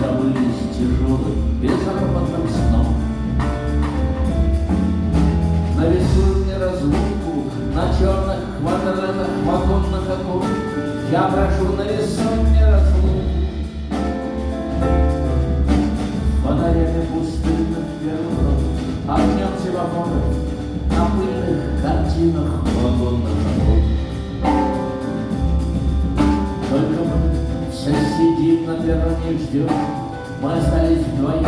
забылись тяжелым, безропотным сном. Нарисуй мне разлуку на черных квадратах вагонных окон. Я прошу, нарисуй мне разлуку фонарями пустынных перронов, огнем семафоров на пыльных картинах вагонных окон. Только мы все сидим на перроне и ждем, мы остались вдвоем,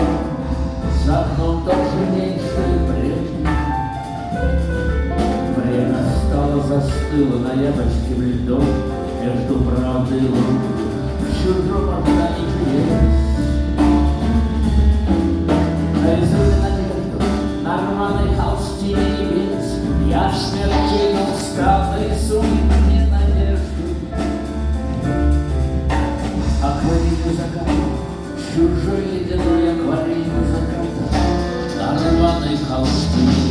за окном тот же день, что и прежде. Время стало, застыло ноябрьским льдом между правдой и ложью в чужом ожидании чудес. Нарисуй надежду на рваной холстине небес, я в смертельно устал, нарисуй мне надежду. Акварелью заката, чужой ледяной акварелью заката, на рваной холстине